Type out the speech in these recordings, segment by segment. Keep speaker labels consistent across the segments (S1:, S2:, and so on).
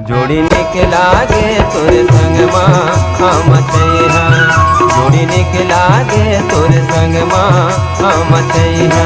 S1: जोड़ी निकलागे तोरे संग माँ हम चैहा, जोड़ी निकलागे तोरे संग माँ हम चैहा।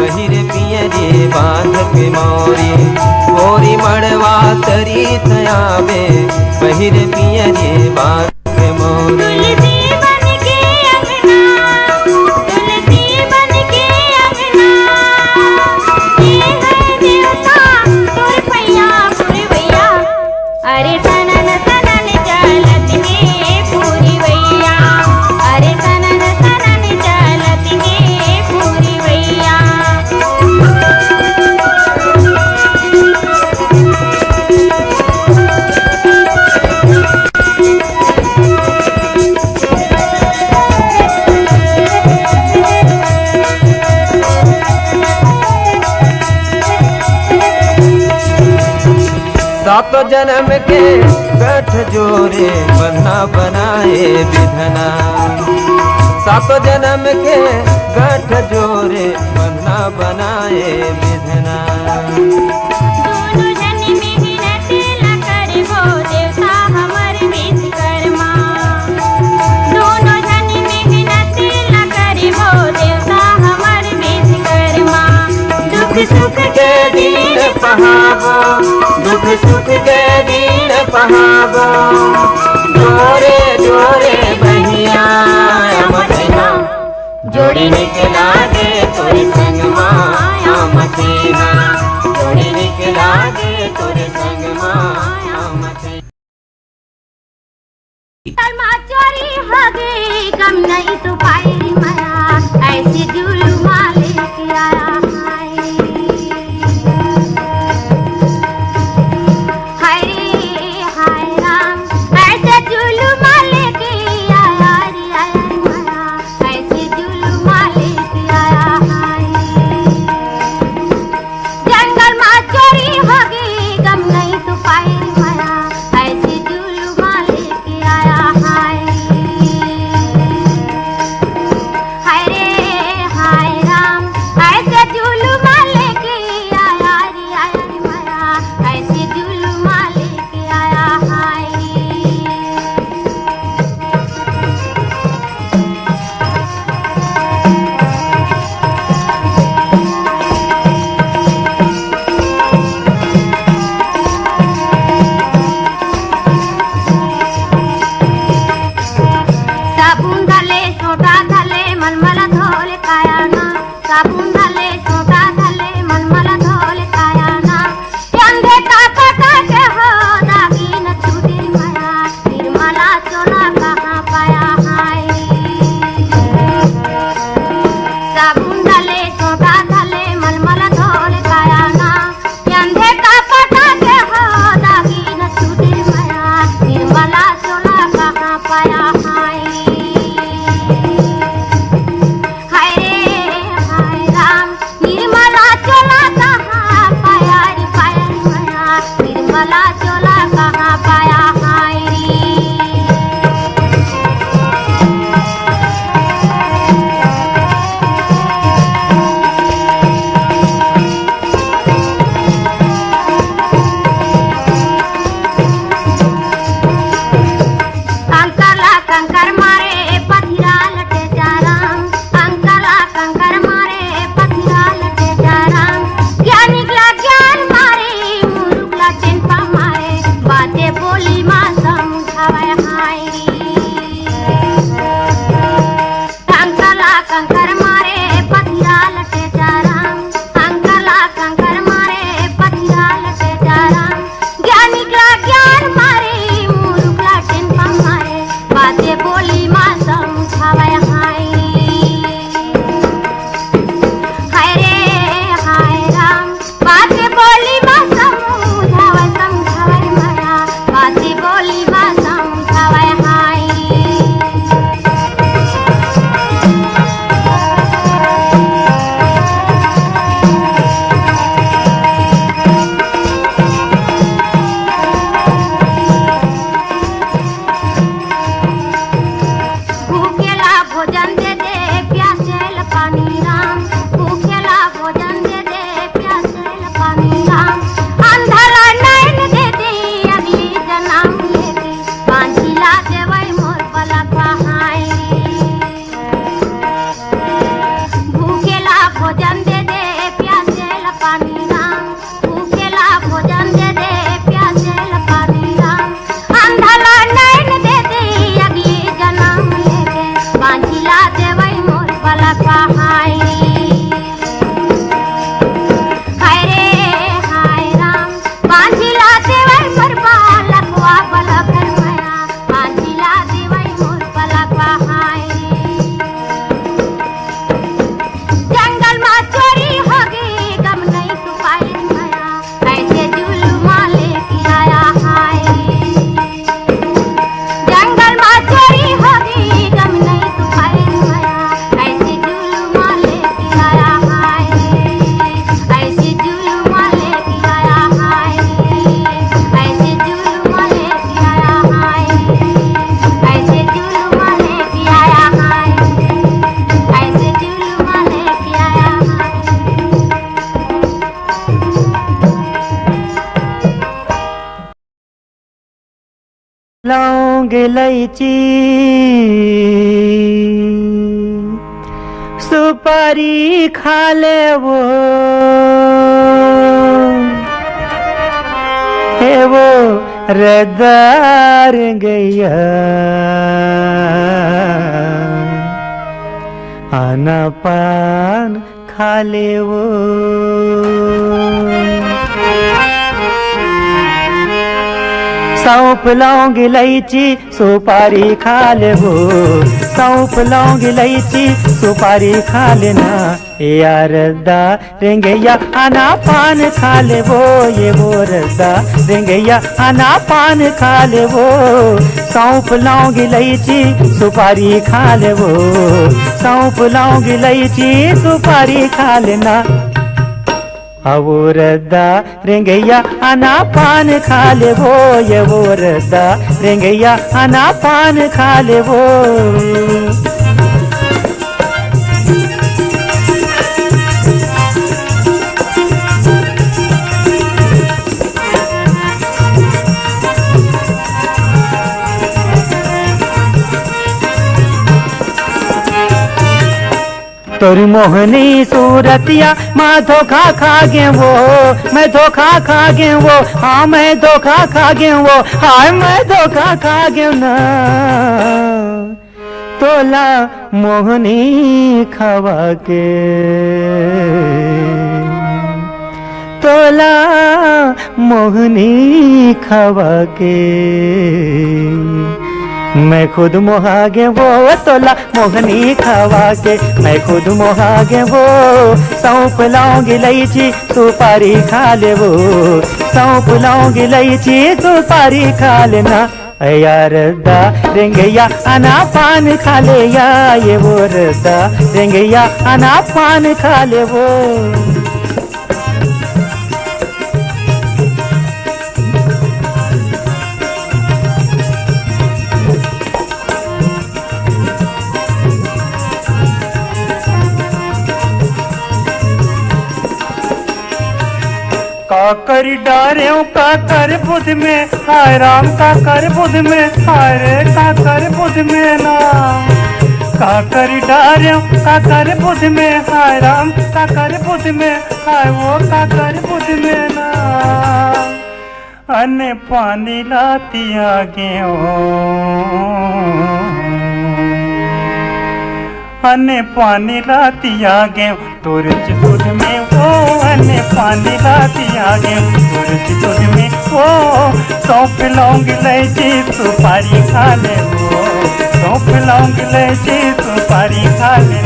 S1: बहिर पियरे बांध के मोरी, गोरी मड़वा तरी थयावे बहिर पियरे बांध के मोरी। सात जन्म के गठ जोरे बंधना बनाए विधना, सात जन्म के गठ जोरे बंधना बनाए विधना। सुख के दिन पहावो, दुख सुख के दिन पहावो, जोरे जोरे बहिया मचना, जोड़ी निकलागे तोरे संग माया मचना, जोड़ी निकलागे तोरे संग माया मचना।
S2: चोरी हो गई कम नहीं तो पाई माया, ऐसी जुल्म लेके आया। पलक हाय हाय रे हाय राम बांधिला देवै मोर बालकवा पलक माया बांधिला देवै मोर पलक हाय जंगल में चोरी हो गई गम नहीं तू पाई माया ऐसे जुल्म लेके आया हाय जंगल में चोरी हो गई गम नहीं तू पाई माया ऐसे जुल्म लेके आया हाय ऐसे जुल्म लेके आया हाय ऐसे जुल्म लेके आया हाय ऐसे जुल्म लेके आया हाय ऐसे जुल्म लेके आया हाय
S1: लौंग इलायची सुपारी खा ले वो है वो रदार गैया आना पान खा ले वो सौंफ लौंग इलायची सुपारी खा ले वो सौंफ लौंग इलायची सुपारी खा लेना या रद्दा रेंगैया आना पान खा ले वो ये वो रद्दा रेंगैया आना पान खा ले वो सौंफ लौंग इलायची सुपारी खा ले वो सौंफ लौंग इलायची सुपारी खा लेना वो रद्दा रेंगैया आना पान खा ले वो ये वो रद्दा रेंगैया आना पान खा ले वो तोरी मोहनी सूरतिया माँ धोखा खा गे वो मैं धोखा खा गे वो हाँ मैं धोखा खा गे वो हाँ मैं धोखा खा गे ना तोला मोहनी खवा के तोला मोहनी खवा के मैं खुद मोहागे वो तोला मोहनी खवा के मैं खुद मोहागे वो सौंफ लौंग इलायची सुपारी खा ले वो सौंफ लौंग इलायची सुपारी खा लेना या रद्दा रेंगैया आना पान खा ले या ये वो रद्दा रेंगैया आना पान खा ले वो काकर डारे काकर बुध में हाय राम काकर बुध में हाय रे काकर बुध में ना काकर डारे काकर बुध में हाय राम काकर बुध में हाय वो काकर बुध में ना अने पानी लाती आगे अने पानी लाती आगे तुरच दूध में वो अने पानी लाती आगे तुरच दूध में वो सौंफ लौंग इलायची सुपारी खा ले वो सौंफ लौंग इलायची सुपारी खा ले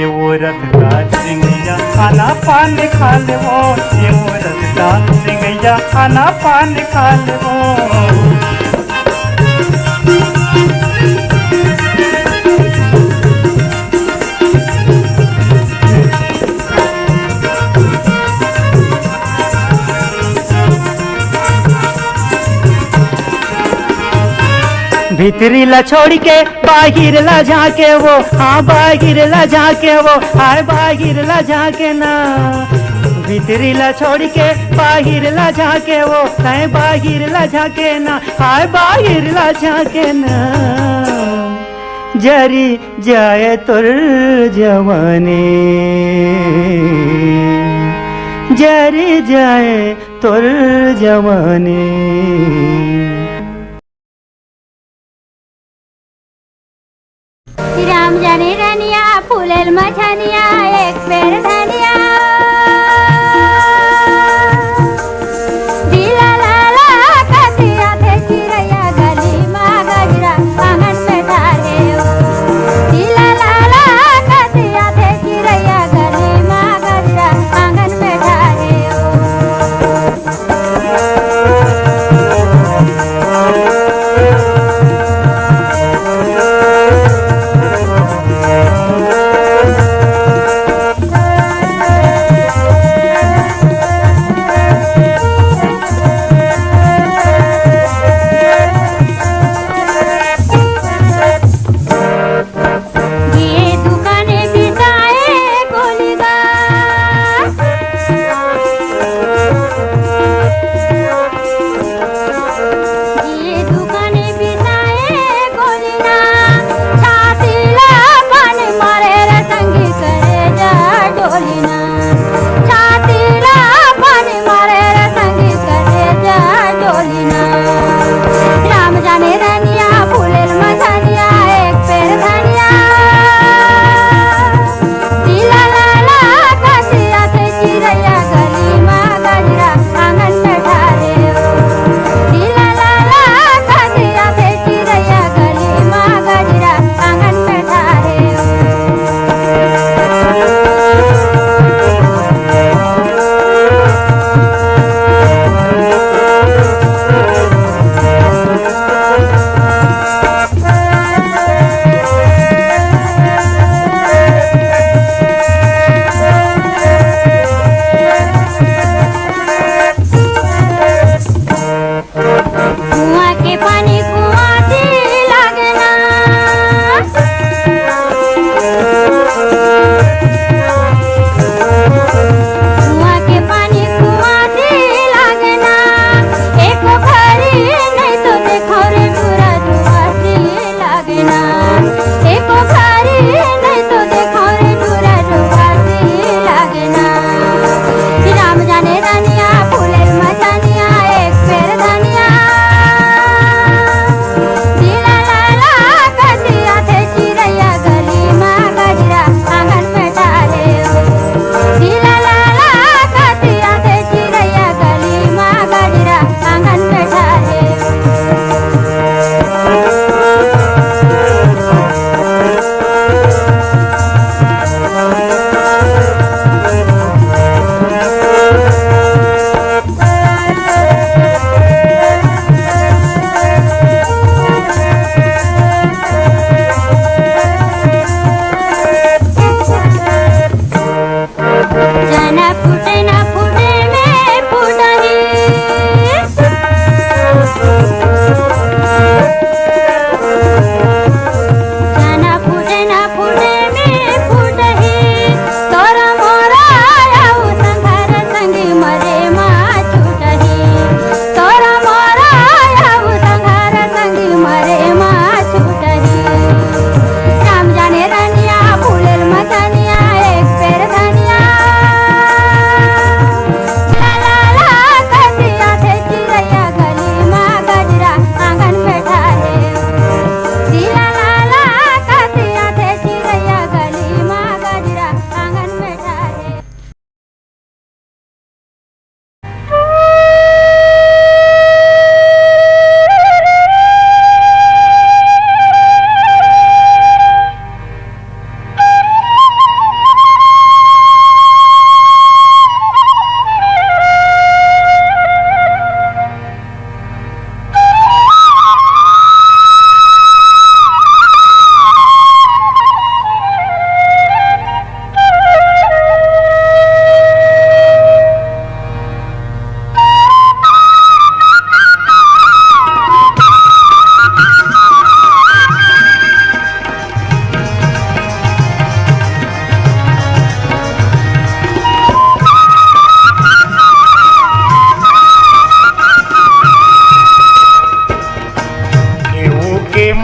S1: ये वो रसदा रेंगैया आना पान खा ले वो ये वो रसदा रेंगैया आना पान खा ले वो भीतरी ला छोड़ के बाहिर ला झाके वो हाँ बाहिर ला झाके वो हाय बाहिर ला झाके ना भीतरी ला छोड़ के बाहिर ला झाके वो हाय बाहिर ला झाके ना हाय बाहिर ला झाके ना जरी जाए तुर जवानी जरी जाए तुर जवानी
S2: राम जाने रनिया फूलेल मछनिया एक पेड़ धनिया दिला लाला कतिया थे चिड़ैया गली माँ गजरा आंगन में डाले दिला लाला कतिया थे चिड़ैया गली माँ गजरा आंगन में डाले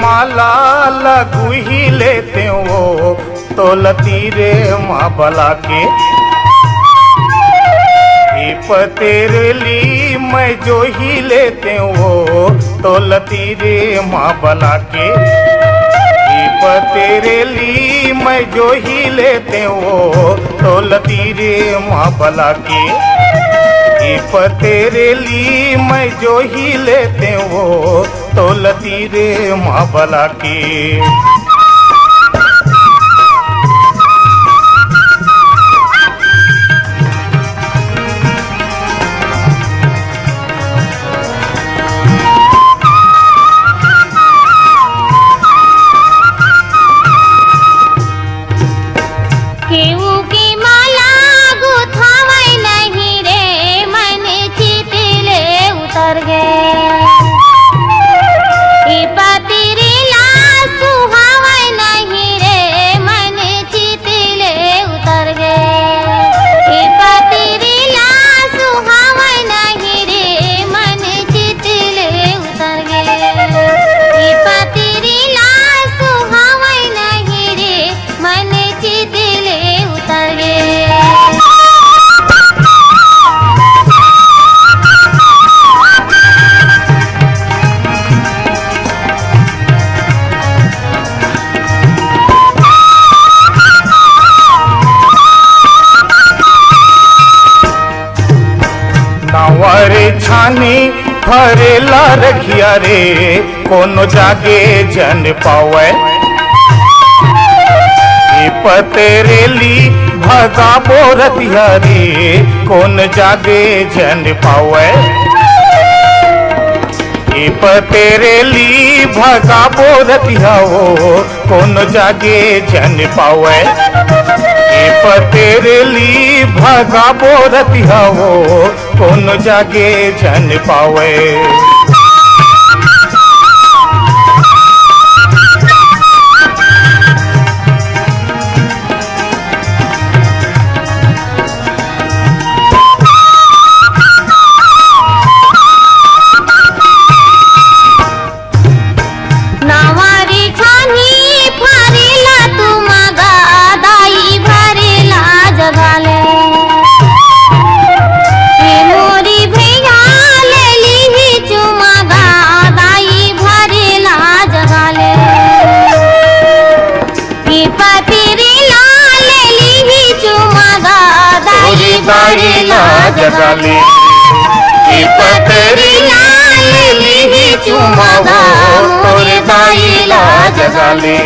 S3: माला लगू ही लेते वो तोलती रे माँ बला के तेरे ली मैं जो ही लेते वो तोलती रे माँ बला के पतेरेली मैं जो ही लेते वो तो लतीरे माँ बला की। ये पतेरेली मैं जो ही लेते वो तो लतीरे माँ बला की।
S2: केहू की माला गुथावै नहीं रे मन चितले उतर गए। ई पतिरीला सुहावै नहीं रे मन चितले उतर गए। ई पतिरीला सुहावै नहीं रे मन चितले उतर गए। ई पतिरीला सुहावै नहीं रे मन चितले उतर गए।
S3: नावरे छानी फरेला रखिया रे कोनो जागे जन पावे। ये पतेरेली भगा बोरतिया रे कौन जागे जन पावे। ये पतेरेली भगा बोरतिया वो कौन जागे जन पावे। ये पतेरेली भगा बोरतिया वो कौन जागे जन पावे।
S2: नावारी छानी फरेला तुमागा दाई भरेला जगाले। हे मोरी भैया लेली ही चुमागा दाई भरेला जगाले। हे पतिरीला लेली ही चुमागा दाई भरेला जगाले।
S3: ये पतेरेली लेली ही चुमागा तोरे दाईला जगाले।